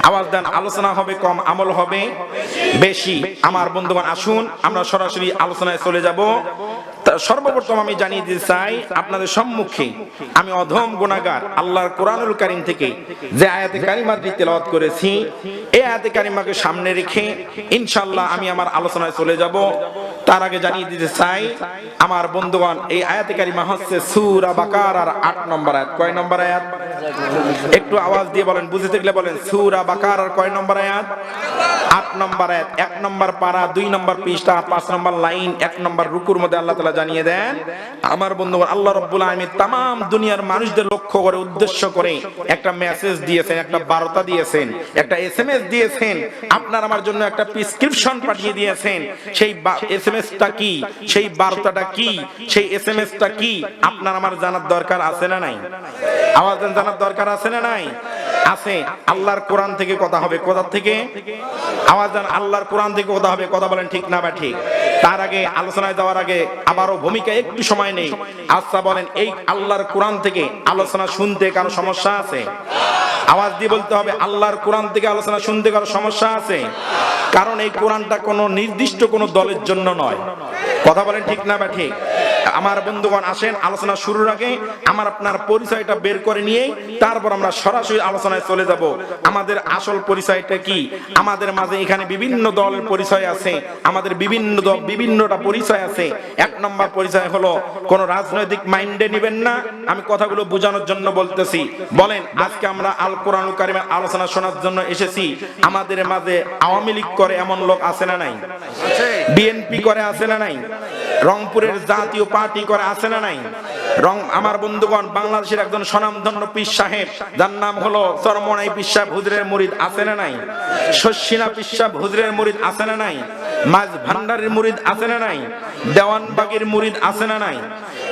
আওয়াজ দেন, আলোচনা হবে কম, আমল হবে বেশি। আমার বন্ধুগণ, আসুন আমরা সরাসরি আলোচনায় চলে যাব। সর্বপ্রথম আমি জানিয়ে দিতে চাই আপনাদের সম্মুখে, আমি অধম গুনাহগার আল্লাহর কোরআনুল কারীম থেকে যে আয়াতে কারিমাটি তেলাওয়াত করেছি, এই আয়াতে কারিমাকে সামনে রেখে ইনশাআল্লাহ আমি আমার আলোচনায় চলে যাব। তার আগে জানিয়ে দিতে চাই আমার বন্ধুগণ, এই আয়াতে কারিমা হচ্ছে সূরা বাকারার 8 নম্বর আয়াত। কয় নম্বর আয়াত? একটু আওয়াজ দিয়ে বলেন, বুঝে থাকলে বলেন। সূরা বাকারার কয় নম্বর আয়াত? 8 নম্বর আয়াত। 1 নম্বর পারা, 2 নম্বর পৃষ্ঠা, 5 নম্বর লাইন, 1 নম্বর রুকুর মধ্যে আল্লাহ তাআলা জানিয়ে দেন, আমার বন্ধুগণ, আল্লাহ রাব্বুল আলামিন তামাম দুনিয়ার মানুষদের লক্ষ্য করে, উদ্দেশ্য করে একটা মেসেজ দিয়েছেন, একটা বার্তা দিয়েছেন, একটা এসএমএস দিয়েছেন। আপনার আমার জন্য একটা প্রেসক্রিপশন পাঠিয়ে দিয়েছেন। সেই এসএমএসটা কি, সেই বার্তাটা কি, সেই এসএমএসটা কি আপনার আমার জানার দরকার আছে না নাই? আওয়াজ দেন, জানার দরকার আছে না নাই? আছে। আল্লাহর কোরআন থেকে কথা হবে। কোথা থেকে? আওয়াজ দেন, আল্লাহর কোরআন থেকে কথা হবে। কথা বলেন ঠিক না বা ঠিক? তার আগে, আলোচনায় যাওয়ার আগে আবারও ভূমিকা একটু সময় নেই। আচ্ছা বলেন, এই আল্লাহর কোরআন থেকে আলোচনা শুনতে কারো সমস্যা আছে? আওয়াজ দিয়ে বলতে হবে, আল্লাহর কোরআন থেকে আলোচনা শুনতে কারো সমস্যা আছে? কারণ এই কোরআনটা কোনো নির্দিষ্ট কোনো দলের জন্য নয়। কথা বলেন ঠিক না বা ঠিক? আমার বন্ধুগণ, আসেন আলোচনা শুরুর আগে আমার আপনার পরিচয়টা বের করে নিয়ে তারপর আমরা সরাসরি আলোচনায় চলে যাব। আমাদের আসল পরিচয়টা কি? আমাদের মাঝে এখানে বিভিন্ন দলের পরিচয় আছে, আমাদের বিভিন্ন দল বিভিন্নটা পরিচয় আছে। 1 নম্বর পরিচয় হলো, কোন রাজনৈতিক মাইন্ডে নেবেন না, আমি কথাগুলো বোঝানোর জন্য বলতেছি। বলেন, আজকে আমরা আল কোরআনুল কারীমের আলোচনা শোনার জন্য এসেছি। আমাদের মাঝে আওয়ামী লীগ করে এমন লোক আছে না নাই? বিএনপি করে আছে না নাই? রংপুরের জাতীয় পার্টি করে আছে না নাই? আমার বন্ধুগণ, বাংলাদেশের একজন স্বনামধন্য পীর সাহেব, যার নাম হলো চরমনাই পীর সাহেব হুজুরের মুরিদ আছে না নাই? শশিনা পীর সাহেব হুজুরের মুরিদ আছে না নাই? মাঝ ভান্ডারের মুরিদ আছে না নাই? দেওয়ানবাগের মুরিদ আছে না নাই?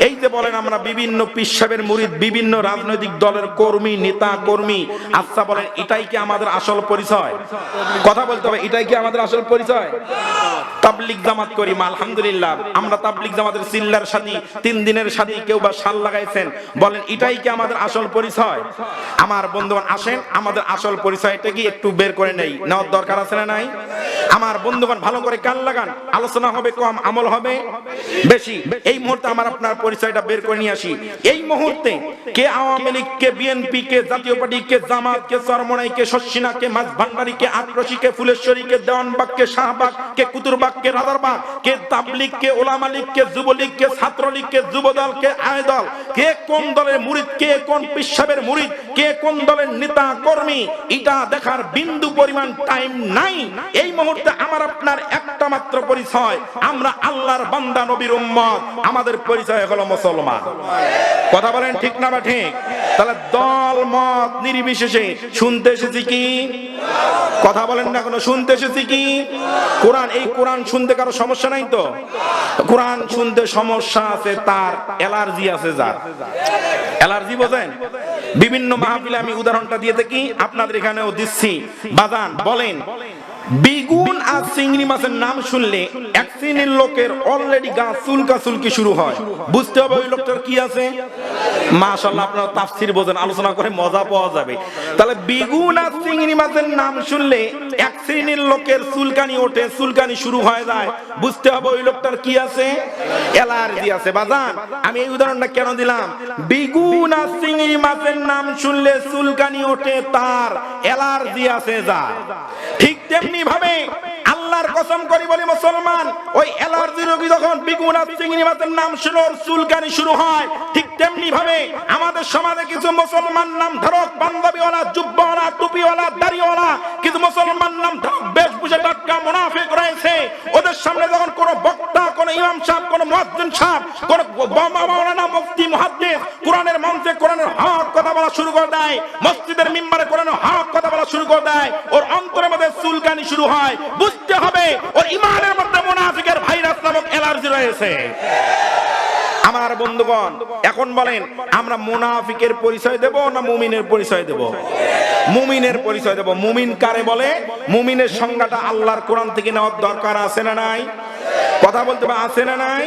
এই যে বলেন, আমরা বিভিন্ন পীর সাহেবের মুরিদ, বিভিন্ন রাজনৈতিক দলের কর্মী, নেতা কর্মী। আচ্ছা বলেন, এটাই কি আমাদের আসল পরিচয়? কথা বলতে হবে, এটাই কি আমাদের আসল পরিচয়? তাবলীগ জামাত করি, আলহামদুলিল্লাহ, আমরা তাবলীগ জামাতের চিল্লার সাথী, 3 দিনের সাথী, কেউ বা শাল লাগাইছেন। বলেন, এটাই কি আমাদের আসল পরিচয়? আমার বন্ধুগণ, আসেন আমাদের আসল পরিচয়টা কি একটু বের করে নেই, নেওয়ার দরকার আছে না নাই? আমার বন্ধুগণ, ভালো করে কান লাগান, আলোচনা হবে কম, আমল হবে বেশি। এই মুহূর্তে আমার আপনার পরিচয়টা বের করে নিয়ে আসি। এই মুহূর্তে কে আওয়ামী লীগ, কে বিএনপি, কে জাতীয় পার্টি, কে জামাত, কে চরমনাই, কে শশিনা, কে মাঝ ভান্ডারী, কে আক্রোশী, কে ফুলেশ্বরী, কে দেওয়ানবাগ, কে শাহবাগ, কে কুতুরবাগ, কে রাজারবাগ, কে তাবলীগ, কে ওলামা লীগ, কে যুবলীগ, কে ছাত্রলীগ, কে যুবদল, কে আয়দল, কে কোন দলের মুরিদ, কে কোন পীর সাহেবের মুরিদ, কে কোন দলের নেতা কর্মী, এটা দেখার বিন্দু পরিমাণ টাইম নাই। এই মুহূর্তে আমার আপনার একটা মাত্র পরিচয়, আমরা আল্লাহর বান্দা, নবীর উম্মত। আমাদের পরিচয় হলো মুসলমান। কথা বলেন ঠিক না বা ঠিক? তাহলে দল মত নির্বিশেষে শুনতে এসেছি কি? কথা বলেন না, কোনো শুনতে এসেছি কি? কোরআন। এই কোরআন শুনতে কারো সমস্যা নাই তো? কোরআন শুনতে সমস্যা আছে, তার অ্যালার্জি আছে। যার অ্যালার্জি বোঝেন, বিভিন্ন মাহফিলে আমি উদাহরণটা দিয়ে থাকি, আপনাদের এখানেও দিচ্ছি। বাজান বলেন, বেগুন আর চিংড়ি মাছের নাম শুনলে এক শ্রেণীর লোকের অলরেডি গা চুলকাচুলকি শুরু হয়। বুঝতে হবে ওই লোকটার কি আছে। মাশাআল্লাহ, আপনারা তাফসীর বোঝেন, আলোচনা করে মজা পাওয়া যাবে। তাহলে বেগুন আর চিংড়ি মাছের নাম শুনলে এক শ্রেণীর লোকের চুলকানি ওঠে, চুলকানি শুরু হয়ে যায়। বুঝতে হবে ওই লোকটার কি আছে, অ্যালার্জি আছে। বাজান, আমি এই উদাহরণটা কেন দিলাম? বেগুন আর চিংড়ি মাছের নাম শুনলে চুলকানি ওঠে, তার অ্যালার্জি আছে। যা ঠিক তেমনি ভাবে আল্লাহর কসম করি বলি মুসলমান, ওই অ্যালার্জি রোগী যখন বেগুন আর চিংড়ি মাছের নাম শুনে ওর চুলকানি শুরু হয়, ঠিক তেমনি ভাবে আমাদের সমাজে কিছু মুসলমান নাম ধরক, পাঞ্জাবিওয়ালা, জুব্বাওয়ালা, টুপিওয়ালা, দাড়িওয়ালা, কিছু মুসলমান নাম ধরক বেশভূষা টাটকা মুনাফিক রয়েছে। ওদের সামনে যখন কোনো বক্তা, কোনো ইমাম সাহেব, কোনো মুয়াজ্জিন সাহেব, কোনো মাওলানা, মুফতি, মুহাদ্দিস কোরআনের মঞ্চে কোরআনের হক কথা বলা শুরু করে দেয়, মসজিদের মিম্বারে কোরআনের হক কথা বলা শুরু করে দেয়, ওর অন্তরের মধ্যে চুলকানি শুরু হয়। বুঝতে হবে ওর ঈমানের মধ্যে মুনাফিকের ভাইরাস নামক অ্যালার্জি রয়েছে। আমার বন্ধুগণ, এখন বলেন, আমরা মুনাফিকের পরিচয় দেব না মুমিনের পরিচয় দেব? মুমিনের পরিচয় দেব। মুমিন কারে বলে? মুমিনের সংজ্ঞাটা আল্লাহর কোরআন থেকে নেওয়ার দরকার আছে না নাই? কথা বলতে হবে, আছে না নাই?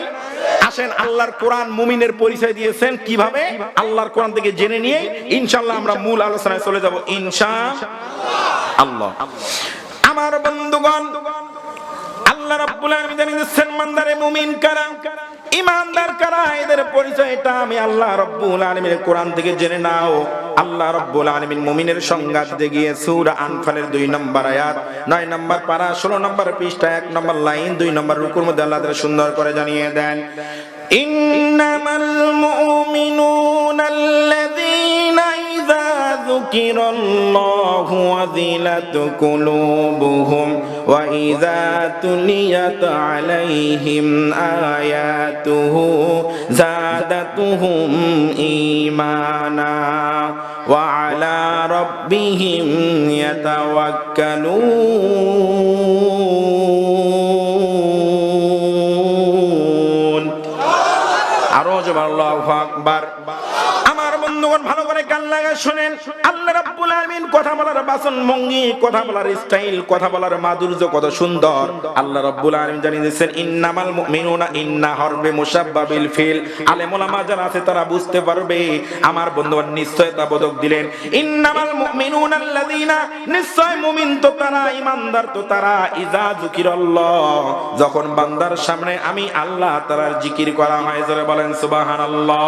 আসেন, আল্লাহর কোরআন মুমিনের পরিচয় দিয়েছেন কিভাবে, আল্লাহর কোরআন থেকে জেনে নিয়ে ইনশাআল্লাহ আমরা মূল আলোচনায় চলে যাব ইনশাআল্লাহ। আল্লাহ। আমার বন্ধুগণ, আল্লাহ রাব্বুল আলামিন জানিয়েছেন বান্দারে মুমিন কারা, ঈমানদার কারা, এদের পরিচয়টা আমি আল্লাহ রাব্বুল আলামিনের কোরআন থেকে জেনে নাও। আল্লাহ রাব্বুল আলামিন মুমিনের সংজ্ঞা দিতে গিয়ে সূরা আনফালের 2 নম্বর আয়াত, 9 নম্বর পারা, 16 নম্বর পৃষ্ঠা, 1 নম্বর লাইন, 2 নম্বর রুকুর মধ্যে আল্লাহ তাআলা সুন্দর করে জানিয়ে দেন, ইন্নামাল মুমিনুনা আল্লাযীনা ইযা যুকিরাল্লাহু ওয়াজিলাত কুলুবুহুম ওয়া ইযা তুলিয়াত আলাইহিম আয়াতুহু যাদাতুহুম ঈমানা ওয়া আলা রাব্বিহিম ইয়াতাওয়াক্কালুন। আরো জোরে আল্লাহু আকবার। আমার বন্ধুগণ ভালো করে কান লাগা শুনেন, আল্লাহ রাব্বুল আলামিন কথা বলার বাচন ভঙ্গি, কথা বলার স্টাইল, কথা বলার মাধুর্য কত সুন্দর। আল্লাহ রাব্বুল আলামিন জানিয়ে দিয়েছেন ইন্নামাল মুমিনুনা, ইন্না হরবে মুশাব্বাবিল ফিল। আলেম ওলামা যারা আছে তারা বুঝতে পারবে। আমার বন্ধুগণ নিশ্চয়তা বোধক দিলেন, ইন্নামাল মুমিনুনা আল্লাযীনা, নিশ্চয় মুমিন তো তারা, ঈমানদার তো তারা, ইযা যুকিরাল্লাহ, যখন বান্দার সামনে আমি আল্লাহ তাআলার জিকির করা হয়, জোরে বলেন সুবহানাল্লাহ।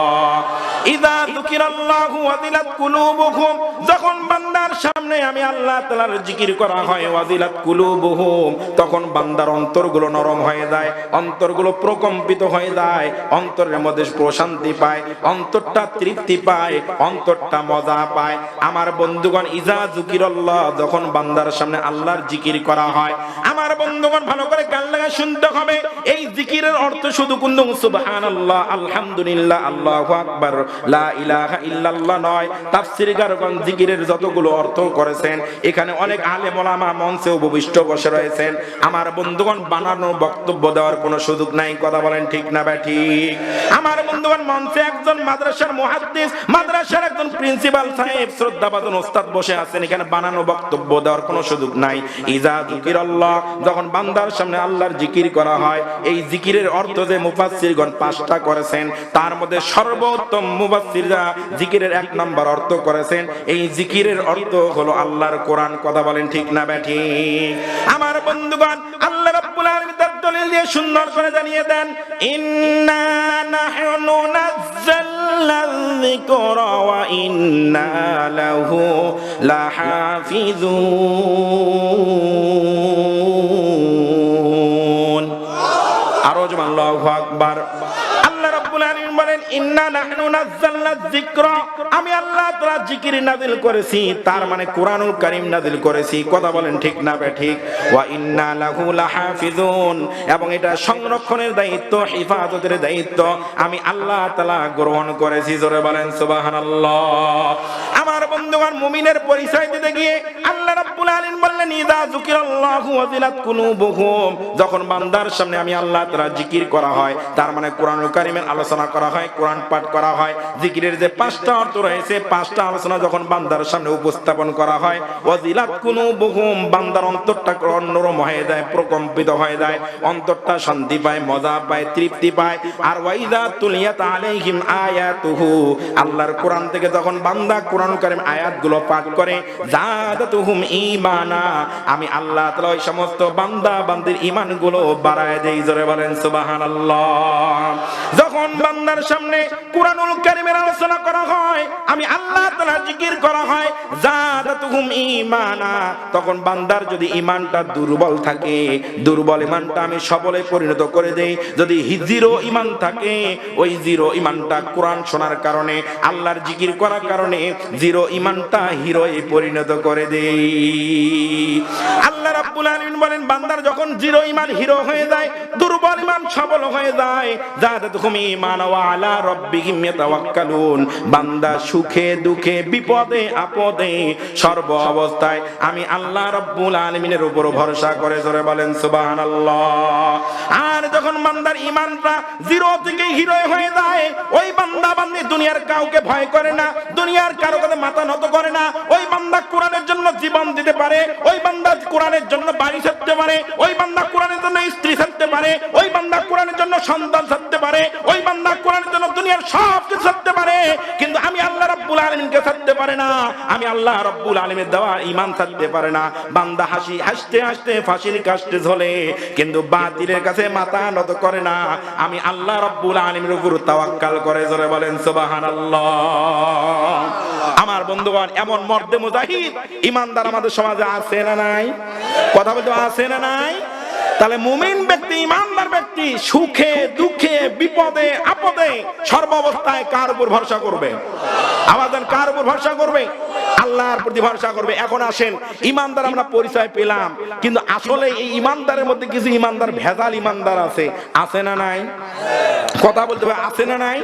ইযা যুকিরাল্লাহু ওয়াজিলাত কুলুবুহুম, যখন বান্দার সামনে আমি আল্লাহ তাআলার জিকির করা হয়, ওয়াজিলাত কুলুবুহুম, তখন বান্দার অন্তরগুলো নরম হয়ে যায়, অন্তরগুলো প্রকম্পিত হয়ে যায়, অন্তরের মধ্যে প্রশান্তি পায়, অন্তরটা তৃপ্তি পায়, অন্তরটা মজা পায়। আমার বন্ধুগণ, ইযা যুকিরাল্লাহ, যখন বান্দার সামনে আল্লাহর জিকির করা হয়, আমার বন্ধুগণ ভালো করে কান লাগা শুনতে হবে। এই জিকিরের অর্থ শুধু কুনু সুবহানাল্লাহ, আলহামদুলিল্লাহ, আল্লাহু আকবার, লা ইলাহা ইল্লাল্লাহ নয়। তাফসীরকারগণ জিকিরের যতগুলো অর্থ করেছেন, এখানে অনেক আলেম ওলামা মঞ্চে উপবিষ্ট বসে রয়েছেন। আমার বন্ধুগণ বানানো বক্তব্য দেওয়ার কোনো সুযোগ নাই, কথা বলেন ঠিক না ঠিক? আমার বন্ধুগণ মঞ্চে একজন মাদ্রাসার মুহাদ্দিস, মাদ্রাসার একজন প্রিন্সিপাল সাহেব, শ্রদ্ধাভাজন ওস্তাদ বসে আছেন, এখানে বানানো বক্তব্য দেওয়ার কোনো সুযোগ নাই। ইযা যুকিরাল্লাহ, যখন বান্দার সামনে আল্লাহর জিকির করা হয়, এই জিকিরের অর্থ যে মুফাসসিরগণ 5টা করেছেন, তার মধ্যে সর্বোত্তম মুফাসসিররা জিকিরের 1 নম্বর অর্থ করেছেন, এই জিকিরের অর্থ হলো আল্লাহর কোরআন, কথা বলেন ঠিক না ঠিক? আমার বন্ধুগণ, আল্লাহ রাব্বুল আলামিন তার দলিল দিয়ে সুন্দর করে জানিয়ে দেন, ইন্না নাহনু নাযালনা যিকরা ওয়া ইন্না লাহু লাহাফিজুন। আরো জোরে আল্লাহু আকবার। আল্লাহ রাব্বুল আলামিন বলেন, ইন্না নাহনু নাযালনা যিকরা, আমি আল্লাহ তাআলা জিকির নাযিল করেছি, তার মানে কোরআনুল কারীম নাযিল করেছি, কথা বলেন ঠিক না ঠিক? ওয়া ইন্না লাহু লাহাফিজুন, এবং এটা সংরক্ষণের দায়িত্ব, হিফাজতের দায়িত্ব আমি আল্লাহ তাআলা গ্রহণ করেছি, জোরে বলেন সুবহানাল্লাহ। আমার বন্ধুগণ, মুমিনের পরিচয় দিতে গিয়ে আল্লাহ রাব্বুল আলামিন বললেন, ইযা যুকিরাল্লাহু ওয়াজিলাত কুলুবুহুম, যখন বান্দার সামনে আমি আল্লাহ তাআলা জিকির করা হয়, তার মানে কোরআনুল কারীমের আলোচনা করা হয়, কোরআন পাঠ করা হয়, জিকিরের যে 5টা অর্থ রয়েছে, 5টা আলোচনা যখন বান্দার সামনে উপস্থাপন করা হয়, ওয়াজিলাত কুলুবুহুম, বান্দার অন্তরটা নরম হয়ে যায়, প্রকম্পিত হয়ে যায়, অন্তরটা শান্তি পায়, মজা পায়, তৃপ্তি পায়। আর ওয়াইদা তুলিয়াত আলাইহিম আয়াতুহু, আল্লাহর কোরআন থেকে যখন বান্দা কোরআনুল কারীম আয়াতগুলো পাঠ করে, যাদাতুহুম ঈমানা, আমি আল্লাহ তাআলা ওই সমস্ত বান্দা বান্দির ঈমানগুলো বাড়ায় দেই, জোরে বলেন সুবহানাল্লাহ। যখন বান্দার সামনে কোরআনুল কারীমের আলোচনা করা হয়, আমি আল্লাহ তাআলা জিকির করা হয়, যাদাতুহুম ঈমানা, তখন বান্দার যদি ঈমানটা দুর্বল থাকে, দুর্বল ঈমানটা আমি সবলে পরিণত করে দেই। যদি জিরো ঈমান থাকে, ওই জিরো ঈমানটা কোরআন শোনার কারণে, আল্লাহর জিকির করার কারণে জিরো ঈমানটা হিরোয় পরিণত করে দেই। আল্লাহ রাব্বুল আলামিন বলেন, বান্দার যখন জিরো ঈমান হিরো হয়ে যায়, দুর্বল ঈমান সবল হয়ে যায়, যাদাতুহুম ঈমানা ওয়া আলা রাব্বিহিম ইয়াতাওয়াক্কালুন, বান্দা সুখে দুঃখে বিপদে আপদে সর্ব অবস্থায় আমি আল্লাহ রাব্বুল আলামিনের উপর ভরসা করে, জোরে বলেন সুবহানাল্লাহ। আর যখন বান্দার ঈমানটা জিরো থেকে হিরো হয়ে যায়, ওই বান্দা বান্দি দুনিয়ার কাউকে ভয় করে না, দুনিয়ার কারো কাছে মাথা নত করে না, ওই বান্দা কোরআনের জন্য জীবন দিতে পারে, ওই বান্দা কোরআনের জন্য বাড়ি ছাড়তে পারে, ওই বান্দা কোরআনের জন্য স্ত্রী ছাড়তে পারে, ওই বান্দা কোরআনের জন্য সন্তান ছাড়তে পারে, ওই বান্দা কোরআনের জন্য দুনিয়ার সব কিছু ছাড়তে পারে, কিন্তু আমি আল্লাহ রাব্বুল আলামিনকে ছাড়তে পারে না, আমি আল্লাহ রাব্বুল আলামিনের দেওয়া ঈমান ছাড়তে পারে না। বান্দা হাসতে হাসতে ফাঁসির কাস্টে ঝোলে, কিন্তু বাতিলের কাছে মাথা নত করে না, আমি আল্লাহ রাব্বুল আলামিনের উপর তাওয়াক্কাল করে। জোরে বলেন সুবহানাল্লাহ। আমার বন্ধুগণ, এমন মর্দে মুজাহিদ ঈমানদার আমাদের সমাজে আছে না নাই? কথা বলতে আছে না নাই? তাহলে মুমিন ব্যক্তি, ঈমানদার ব্যক্তি সুখে দুঃখে বিপদে আপদে সর্বাবস্থায় কার উপর ভরসা করবে? আমাদের কার উপর ভরসা করবে? আল্লাহর প্রতি ভরসা করবে। এখন আসেন, ঈমানদার আমরা পরিচয় পেলাম, কিন্তু আসলে এই ঈমানদারের মধ্যে কিছু ঈমানদার ভেজাল ঈমানদার আছে না নাই? কথা বলতে হবে, আছে না নাই?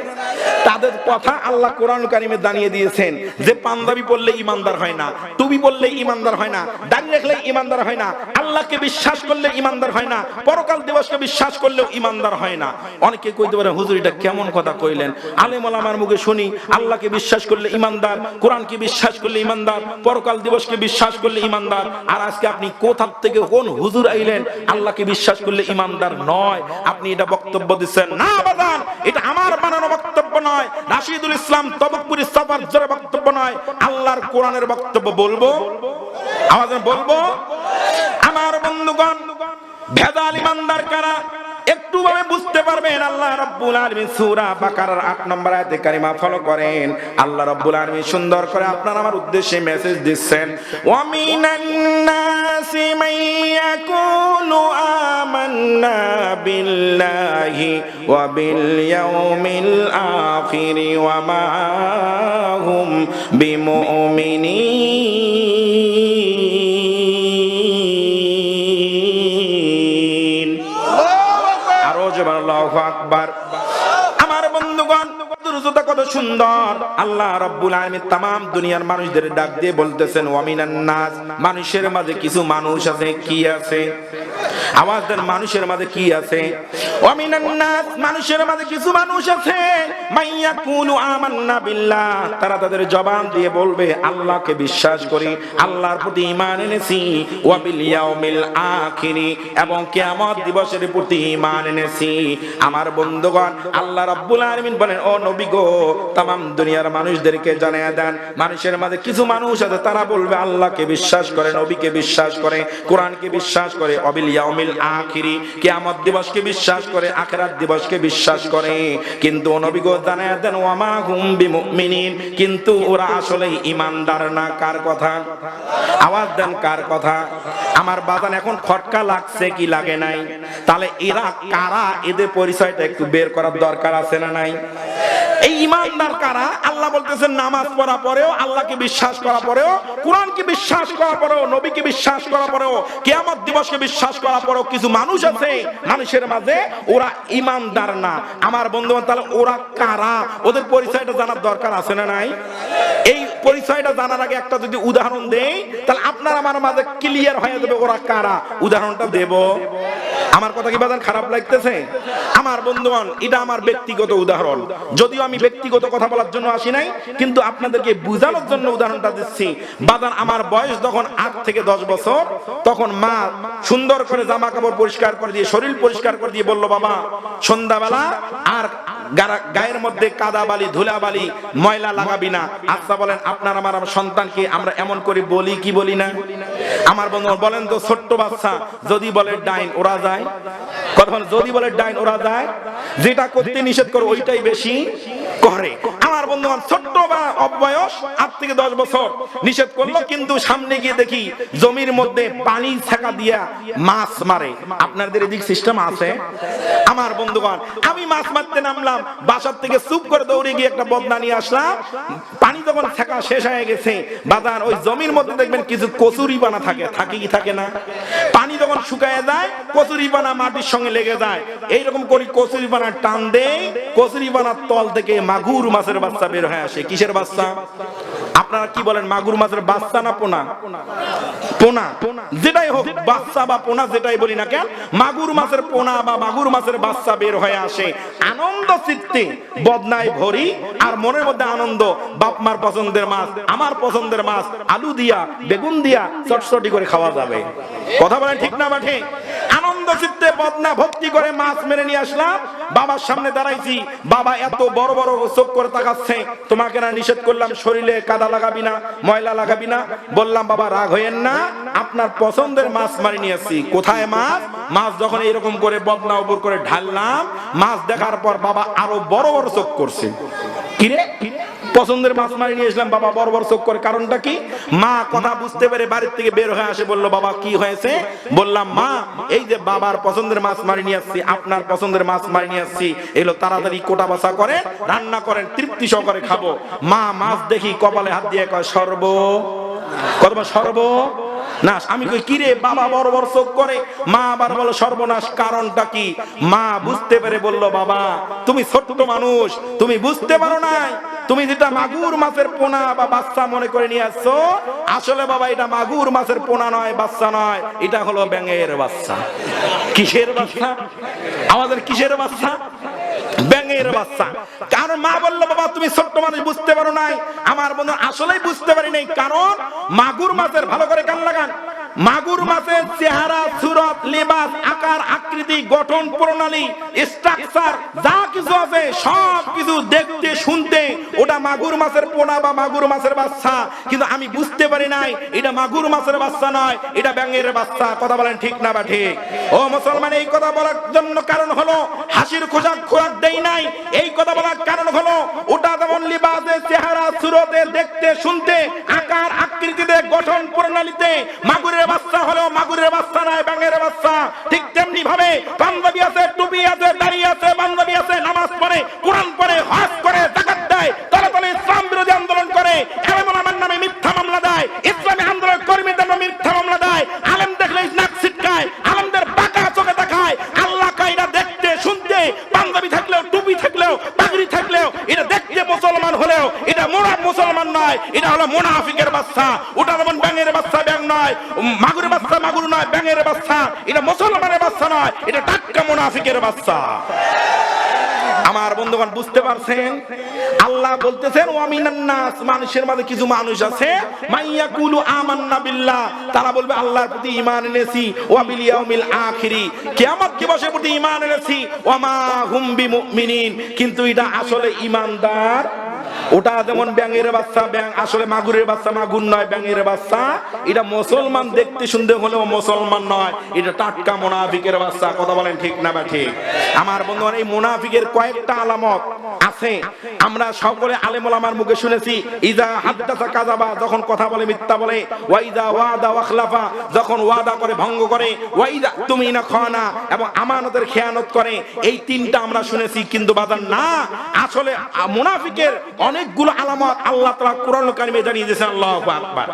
তাদের কথা আল্লাহ কোরআন কারিমে জানিয়ে দিয়েছেন যে পাঞ্জাবি পরলে ঈমানদার হয় না, টুপি পরলে ঈমানদার হয় না, দাড়ি রাখলে ঈমানদার হয় না, আল্লাহকে বিশ্বাস করলে ঈমানদার হয় না, পরকাল দিবসকে বিশ্বাস করলেও ঈমানদার হয় না। অনেকে কইতে পারে, হুজুর এটা কেমন কথা কইলেন? আলেম ওলামার মুখে শুনি আল্লাহকে বিশ্বাস করলে ঈমানদার, কোরআনকে বিশ্বাস করলে ঈমানদার, পরকাল দিবসকে বিশ্বাস করলে ঈমানদার। আর আজকে আপনি কোথা থেকে কোন হুজুর আইলেন আল্লাহকে বিশ্বাস করলে ঈমানদার নয়, আপনি এটা বক্তব্য দিচ্ছেন? না বাজান, এটা আমার বানানো বক্তব্য নয়, রাশিদুল ইসলাম তবকপুরি সাফার জোরে বক্তব্য নয়, আল্লাহর কোরআনের বক্তব্য। বলবো, আমাদের বলবো। আমার বন্ধুগণ, ভেজাল ঈমানদার কারা একটু ভাবে বুঝতে পারবেন। আল্লাহ রাব্বুল আলামিন সূরা বাকারার 8 নম্বর আয়াতে কারিমা ফলো করেন। আল্লাহ রাব্বুল আলামিন সুন্দর করে আপনার আমার উদ্দেশ্যে মেসেজ দিচ্ছেন, ওয়া মিনান নাসি মাইয়াকুলু আমান্না বিল্লাহি ওয়া বিল ইয়াউমিল আখির ওয়া মা হুম বিমুমিনিন। আল্লাহু আকবার। আমার বন্ধুগণ, কত সুন্দর আল্লাহ রাব্বুল আলামিন তামাম দুনিয়ার মানুষদের ডাক দিয়ে বলতেছেন, ওয়া মিনান নাস, মানুষের মাঝে কিছু মানুষ আছে। কি আছে? আওয়াজ দেন, মানুষের মাঝে কি আছে? ওয়া মিনান নাস, মানুষের মাঝে কিছু মানুষ আছে, মাইয়াকুলু আমান্না বিল্লাহ, তারা তাদের জবান দিয়ে বলবে আল্লাহকে বিশ্বাস করি, আল্লাহর প্রতি ঈমান এনেছি, ওয়া বিল ইয়াউমিল আখির, এবং কিয়ামত দিবসের প্রতি ঈমান এনেছি। আমার বন্ধুগণ, আল্লাহ রাব্বুল আলামিন বলেন, ও নবী গো, তামাম দুনিয়ার মানুষদেরকে জানিয়ে দেন, মানুষের মাঝে কিছু মানুষ আছে তারা বলবে আল্লাহকে বিশ্বাস করে, নবীকে বিশ্বাস করে, কোরআনকে বিশ্বাস করে, অবিল ইয়াউমিল আখিরি, কিয়ামত দিবসকে বিশ্বাস করে, আখিরাত দিবসকে বিশ্বাস করে, কিন্তু নবী গো জানিয়ে দেন, ওয়া মা হুম বিমুমিনিন, কিন্তু ওরা আসলে ঈমানদার না। কার কথা? আওয়াজ দেন, কার কথা? আমার বাজান এখন খটকা লাগছে কি লাগে নাই? তাহলে এরা কারা, এদের পরিচয়টা একটু বের করার দরকার আছে না নাই? এই ঈমানদার কারা? আল্লাহ বলতেছেন, নামাজ পড়া পরেও, আল্লাহকে বিশ্বাস করা পরেও, কোরআনকে বিশ্বাস করা পরেও, নবীকে বিশ্বাস করা পরেও, কিয়ামত দিবসকে বিশ্বাস করা পরেও কিছু মানুষ আছে মানুষের মাঝে, ওরা ঈমানদার না। আমার বন্ধুগণ, তাহলে ওরা কারা? ওদের পরিচয়টা জানার দরকার আছে না নাই? এই পরিচয়টা জানার আগে একটা যদি উদাহরণ দেই, তাহলে আপনার আমার মাঝে ক্লিয়ার হয়ে যাবে ওরা কারা। উদাহরণটা দেব। আমার কথা কি বাজান খারাপ লাগতেছে? আমার বন্ধুগণ, এটা আমার ব্যক্তিগত উদাহরণ, যদিও আমি ব্যক্তিগত কথা বলার জন্য আসি নাই, কিন্তু আপনাদেরকে বোঝানোর জন্য উদাহরণটা দিচ্ছি। বাজান, আমার বয়স যখন 8 থেকে 10 বছর, তখন মা সুন্দর করে জামা কাপড় পরিষ্কার করে দিয়ে, শরীর পরিষ্কার করে দিয়ে বলল, বাবা সন্ধ্যাবেলা আর গায়ের মধ্যে কাদা বালি ধুলা বালি ময়লা লাগাবি না। আচ্ছা বলেন, আপনার আমার সন্তানকে আমরা এমন করে বলি কি বলি না? আমার বন্ধু বলেন তো, ছোট্ট বাচ্চা যদি বলে ডাইন, ওরা যায়? কথা বলেন, যদি বলে ডাইন ওরা যায়? যেটা করতে নিষেধ করে ওইটাই বেশি করে। আমার বন্ধুগণ, ছোট্ট বা অবয়স 8 থেকে 10 বছর নিষেধ করলো, কিন্তু সামনে গিয়ে দেখি জমির মধ্যে পানি ছাকা দিয়া মাছ মারে। আপনাদের এদিক সিস্টেম আছে? আমার বন্ধুগণ, আমি মাছ মারতে নামলাম, বাসার থেকে চুপ করে দৌড়ে গিয়ে একটা বদনা নিয়ে আসলাম। পানি যখন ছাকা শেষ হয়ে গেছে, বাজার ওই জমির মধ্যে দেখবেন কিছু কচুরি পানা থাকে কি থাকে না? পানি যখন শুকায় যায়, কচুরি পানা মাটির সঙ্গে লেগে যায়। এইরকম করি কচুরি পানা টান দেই, কচুরি পানার তল থেকে মাগুর মাছের বাচ্চা বের হয়ে আসে। কিসের বাচ্চা? আপনারা কি বলেন, মাগুর মাছের বাচ্চা না পোনা? পোনা। যেটাই হোক, বাচ্চা বা পোনা যেটাই বলি না কেন, মাগুর মাছের পোনা বা মাগুর মাছের বাচ্চা বের হয়ে আসে। আনন্দ চিত্তে বদনায় ভরি, আর মনের মধ্যে আনন্দ, বাপ মার পছন্দের মাছ, আমার পছন্দের মাছ, আলু দিয়া বেগুন দিয়া চটচটি করে খাওয়া যাবে। কথা বলেন ঠিক না বাঠে? আনন্দ আনন্দ চিত্তে বদনা ভক্তি করে মাছ মেরে নিয়ে আসলাম, বাবার সামনে দাঁড়াইছি, বাবা এত বড় বড় চোখ করে তাকাচ্ছে। তোমাকে না নিষেধ করলাম শরীরে কাদা লাগাবি না, ময়লা লাগাবি না? বললাম বাবা রাগ হইেন না, আপনার পছন্দের মাছ মারি নিয়ে আসছি। কোথায় মাছ? মাছ যখন এরকম করে বদনা উপর করে ঢাললাম, মাছ দেখার পর বাবা আরো বড় বড় চোখ করছে। কিরে পছন্দের মাছ মারি নিয়ে আসলাম, বাবা বড় বড় চোখ করে, কারণটা কি? মা কথা বুঝতে পেরে বাড়ির থেকে বের হয়ে আসে, বললো বাবা কি হয়েছে? বললাম মা এই যে বাবার পছন্দের মাছ মারি নিয়ে আসছি, আপনার পছন্দের মাছ মারি নিয়ে আসছি, এগুলো তাড়াতাড়ি কোটা বাছা করে রান্না করেন, তৃপ্তি সহকারে খাবো। মা মাছ দেখি কপালে হাত দিয়ে কয় সর্ব, কতবার সর্ব নাশ। আমি কই কিরে বাবা বড় বড় চোখ করে, মা আবার বলো সর্বনাশ, কারণটা কি? মা বুঝতে পেরে বলল বাবা তুমি ছোট্ট মানুষ, তুমি বুঝতে পারো নাই, তুমি যেটা মাগুর মাছের পোনা বা বাচ্চা মনে করে নিয়ে আসছো, আসলে বাবা এটা মাগুর মাছের পোনা নয়, বাচ্চা নয়, এটা হলো ব্যাঙের বাচ্চা। কিসের বাচ্চা? আমাদের কিসের বাচ্চা? ব্যাঙের বাচ্চা। কারণ মা বললো বাবা তুমি ছোট্ট মানুষ বুঝতে পারো নাই। আমার বন্ধু আসলেই বুঝতে পারি নাই, কারণ মাগুর মাছের ভালো করে কান লাগান, মাগুর মাছের চেহারা, সুরত, লিবাস, আকার, আকৃতি, গঠন প্রণালী, স্ট্রাকচার যা কিছু আছে সব কিছু দেখতে শুনতে ওটা মাগুর মাছের পোনা বা মাগুর মাছের বাচ্চা, কিন্তু আমি বুঝতে পারি নাই এটা মাগুর মাছের বাচ্চা নয়, এটা ব্যাঙের বাচ্চা। কথা বলেন ঠিক না বা ঠিক? ও মুসলমান, এই কথা বলার জন্য কারণ হলো হাসির খোরাক দেই নাই, এই কথা বলার কারণ হলো ওটা যেমন লিবাসে, চেহারা, সুরতে, দেখতে শুনতে, আকার আকৃতিতে, গঠন প্রণালীতে মাগুরের বাচ্চা হলো মাগুরের বাচ্চা নয়, ব্যাঙের বাচ্চা। ঠিক তেমনি ভাবে পাঞ্জাবি আছে, টুপি আছে, দাড়ি আছে, পাঞ্জাবি আছে, নামাজ পড়ে, কোরআন পড়ে, হজ করে, যাকাত দেয়, তলে তলে ইসলাম বিরোধী আন্দোলন করে, এমন আমার নামে মিথ্যা মামলা দেয়, ইসলামী আন্দোলন কর্মীদের নামে মিথ্যা মামলা দেয়, আলেম দেখলে নাক ছিটকায়, আলেমদের বাঁকা চোখে দেখায়। আল্লাহ কায়দা দেখতে শুনতে, পাঞ্জাবি থাকলেও, টুপি থাকলেও, পাগড়ি থাকলেও, এটা দেখতে মুসলমান হলেও এটা মোরা মুসলমান নয়, এটা হলো মুনাফিকের বাচ্চা। ওটা যেমন ব্যাঙের বাচ্চা ব্যাঙ নয়, মাগুরের বাচ্চা মাগুর নয়, ব্যাঙের বাচ্চা, এটা মুসলমানের বাচ্চা নয়, এটা টাটকা মুনাফিকের বাচ্চা। আমার বন্ধুগণ বুঝতে পারছেন? আল্লাহ বলতেছেন ওয়ামিনান নাস, মানুষের মাঝে কিছু মানুষ আছে মাইয়াকুলু আমান্না বিল্লাহ, তারা বলবে আল্লাহর প্রতি ঈমান এনেছি, ওয়া বিল ইয়াউমিল আখিরি, কিয়ামত দিবসের প্রতি ঈমান এনেছি, ওয়া মা হুম বিমুমিনিন, কিন্তু এটা আসলে ঈমানদার। ওটা যেমন ব্যাঙের বাচ্চা ব্যাঙ, আসলে মাগুরের বাচ্চা মাগুর নয়, ব্যাঙের বাচ্চা। এটা মুসলমান দেখতে শুনতে হলেও মুসলমান নয়, এটা টাটকা মুনাফিকের বাচ্চা। কথা বলেন ঠিক না বা ঠিক? আমার বন্ধুগণ এই মুনাফিকের কয়েকটা আলামত আছে, আমরা সকলে আলেম ওলামার মুখে শুনেছি। ইজা হাদ্দাসা কাযাবা, যখন কথা বলে মিথ্যা বলে, ওয়া ইজা ওয়াদা ওয়াখলাফা, যখন ওয়াদা করে ভঙ্গ করে, ওয়া ইজা তুমিনা খানা, এবং আমানতের খেয়ানত করে। এই তিনটা আমরা শুনেছি, কিন্তু বাজার না, আসলে মুনাফিকের অনেকগুলো আলামত আল্লাহ তাআলা কোরআনুল কারীমে জানিয়ে দিয়েছেন। আল্লাহু আকবার।